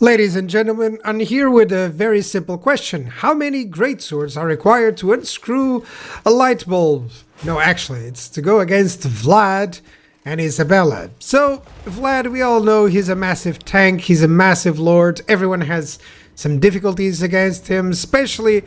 Ladies and gentlemen, I'm here with a very simple question. How many greatswords are required to unscrew a light bulb? No, actually, it's to go against Vlad and Isabella. So, Vlad, we all know he's a massive tank, he's a massive lord, everyone has some difficulties against him, especially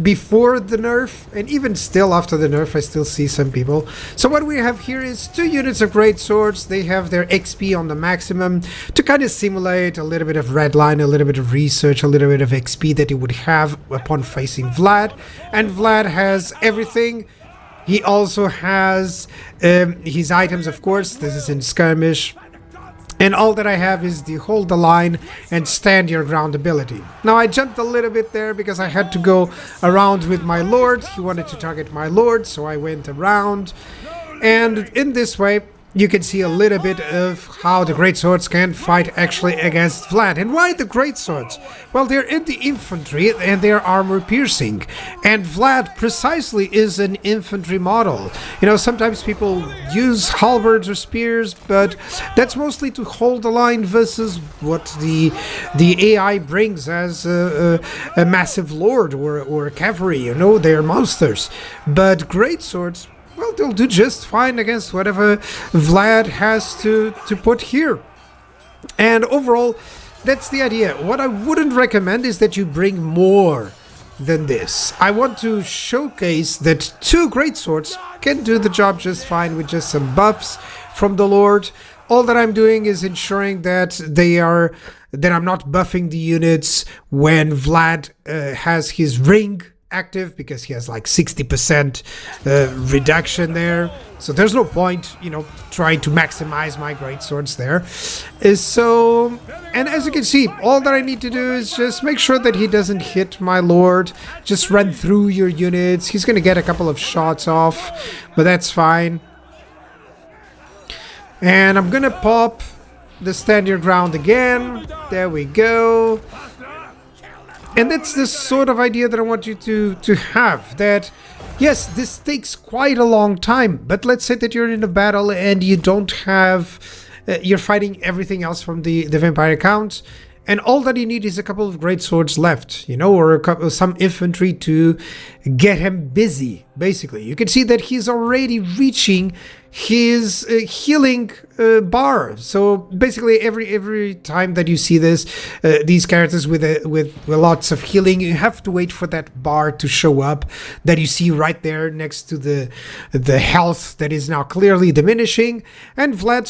before the nerf, and even still after the nerf, I still see some people. So what we have here is 2 units of great swords. They have their XP on the maximum to kind of simulate a little bit of red line, a little bit of research, a little bit of XP that he would have upon facing Vlad. And Vlad has everything. He also has his items, of course. This is in skirmish. And all that I have is the hold the line and stand your ground ability. Now I jumped a little bit there because I had to go around with my lord. He wanted to target my lord, so I went around. And in this way, you can see a little bit of how the greatswords can fight actually against Vlad. And why the greatswords? Well, they're in the infantry and they're armor piercing. And Vlad precisely is an infantry model. You know, sometimes people use halberds or spears, but that's mostly to hold the line versus what the AI brings as a massive lord or a cavalry. You know, they're monsters. But greatswords, well, they'll do just fine against whatever Vlad has to put here. And overall, that's the idea. What I wouldn't recommend is that you bring more than this. I want to showcase that 2 greatswords can do the job just fine with just some buffs from the Lord. All that I'm doing is ensuring that I'm not buffing the units when Vlad has his ring active, because he has like 60% reduction there, so there's no point, you know, trying to maximize my great swords there. And as you can see, all that I need to do is just make sure that he doesn't hit my lord. Just run through your units. He's gonna get a couple of shots off, but that's fine. And I'm gonna pop the stand your ground again. There we go. And that's the sort of idea that I want you to have, that yes, this takes quite a long time, but let's say that you're in a battle and you don't have, you're fighting everything else from the vampire count, and all that you need is a couple of great swords left, you know, or some infantry to get him busy, basically. You can see that he's already reaching his healing bar. So basically every time that you see this, these characters with lots of healing, you have to wait for that bar to show up that you see right there next to the health that is now clearly diminishing. And Vlad,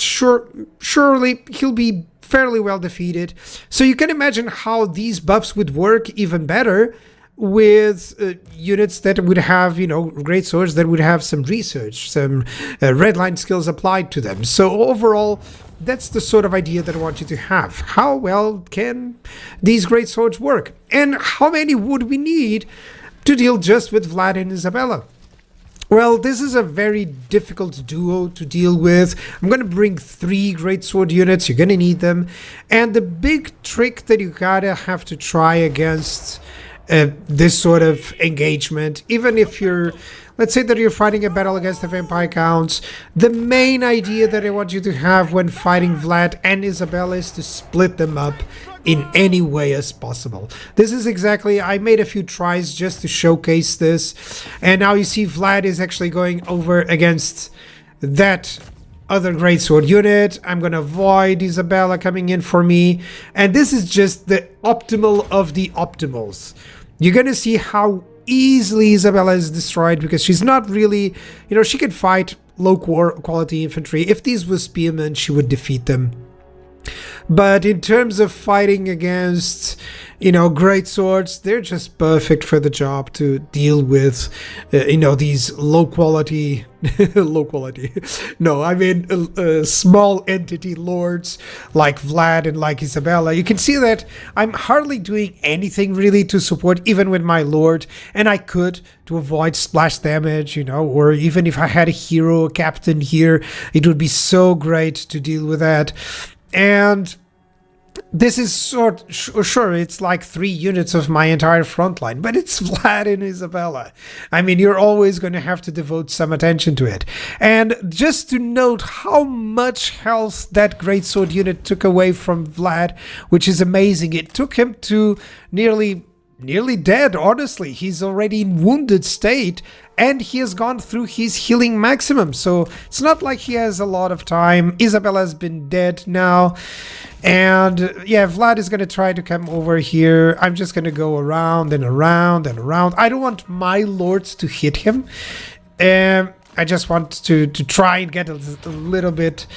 surely he'll be fairly well defeated. So you can imagine how these buffs would work even better with units that would have, you know, great swords that would have some research, some red line skills applied to them. So overall, that's the sort of idea that I want you to have. How well can these great swords work? And how many would we need to deal just with Vlad and Isabella? Well, this is a very difficult duo to deal with. I'm going to bring 3 greatsword units. You're going to need them. And the big trick that you gotta have to try against this sort of engagement, even if you're, let's say that you're fighting a battle against the vampire counts, the main idea that I want you to have when fighting Vlad and Isabella is to split them up in any way as possible. This is exactly, I made a few tries just to showcase this, and now you see Vlad is actually going over against that other greatsword unit. I'm gonna avoid Isabella coming in for me, and this is just the optimal of the optimals. You're gonna see how easily Isabella is destroyed because she's not really, you know, she could fight low quality infantry. If these were spearmen, she would defeat them. But in terms of fighting against, you know, great swords, they're just perfect for the job to deal with, you know, these low quality, no, I mean small entity lords like Vlad and like Isabella. You can see that I'm hardly doing anything really to support even with my lord, and I could to avoid splash damage, you know, or even if I had a hero, a captain here, it would be so great to deal with that. And this is sure, it's like 3 units of my entire front line, but it's Vlad and Isabella. I mean, you're always going to have to devote some attention to it. And just to note how much health that greatsword unit took away from Vlad, which is amazing. It took him to nearly dead, honestly. He's already in wounded state, and he has gone through his healing maximum, so it's not like he has a lot of time. Isabella's been dead now, and yeah, Vlad is going to try to come over here. I'm just going to go around and around and around. I don't want my lords to hit him. I just want to try and get a little bit,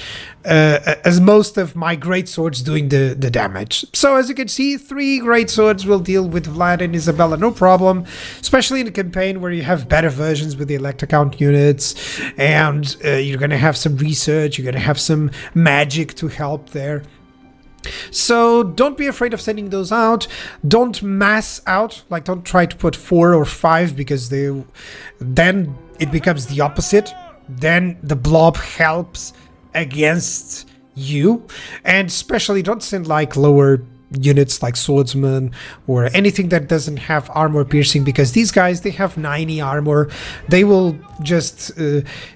as most of my great swords doing the damage. So as you can see, 3 great swords will deal with Vlad and Isabella, no problem, especially in a campaign where you have better versions with the elect account units, and you're going to have some research, you're going to have some magic to help there. So don't be afraid of sending those out. Don't mass out, like don't try to put 4 or 5, because then it becomes the opposite. Then the blob helps against you, and especially don't send like lower units like swordsmen or anything that doesn't have armor piercing, because these guys, they have 90 armor. They will just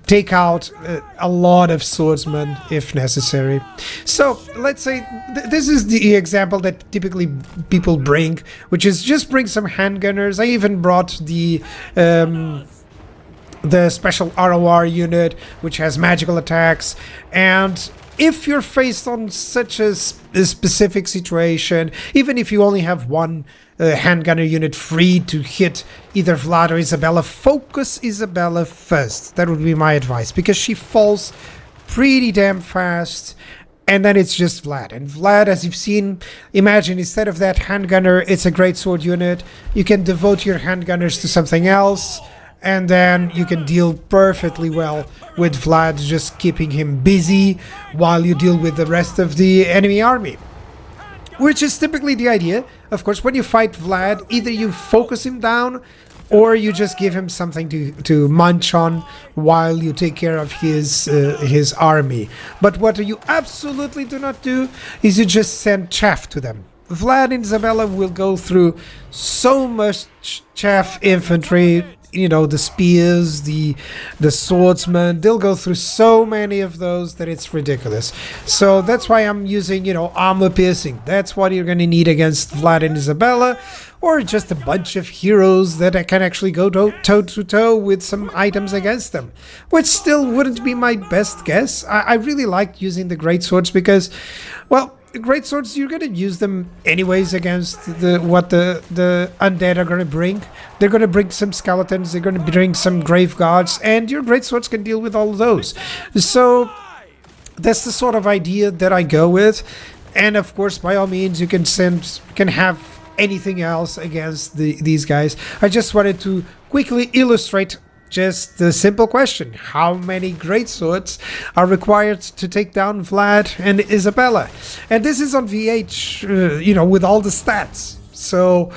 take out a lot of swordsmen if necessary. So let's say this is the example that typically people bring, which is just bring some handgunners. I even brought the special ROR unit, which has magical attacks. And if you're faced on such a specific situation, even if you only have one handgunner unit free to hit either Vlad or Isabella, focus Isabella first. That would be my advice, because she falls pretty damn fast, and then it's just Vlad. And Vlad, as you've seen, imagine instead of that handgunner, it's a greatsword unit. You can devote your handgunners to something else, and then you can deal perfectly well with Vlad, just keeping him busy while you deal with the rest of the enemy army. Which is typically the idea. Of course, when you fight Vlad, either you focus him down, or you just give him something to munch on while you take care of his army. But what you absolutely do not do is you just send chaff to them. Vlad and Isabella will go through so much chaff infantry, you know, the spears, the swordsmen. They'll go through so many of those that it's ridiculous. So that's why I'm using, you know, armor piercing. That's what you're going to need against Vlad and Isabella, or just a bunch of heroes that I can actually go toe to toe with some items against them, which still wouldn't be my best guess. I really like using the greatswords because, well, greatswords, you're going to use them anyways against what the undead are going to bring. They're going to bring some skeletons, they're going to bring some grave guards, and your greatswords can deal with all of those. So that's the sort of idea that I go with. And of course, by all means, you can have anything else against these guys. I just wanted to quickly illustrate just the simple question: how many greatswords are required to take down Vlad and Isabella? And this is on VH, you know, with all the stats. So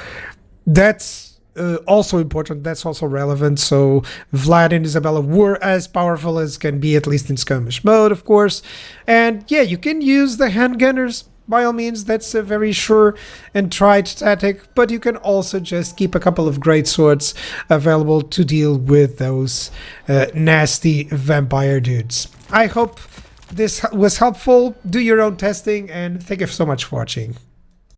that's also important. That's also relevant. So Vlad and Isabella were as powerful as can be, at least in skirmish mode, of course. And yeah, you can use the handgunners. By all means, that's a very sure and tried tactic, but you can also just keep a couple of greatswords available to deal with those nasty vampire dudes. I hope this was helpful. Do your own testing, and thank you so much for watching.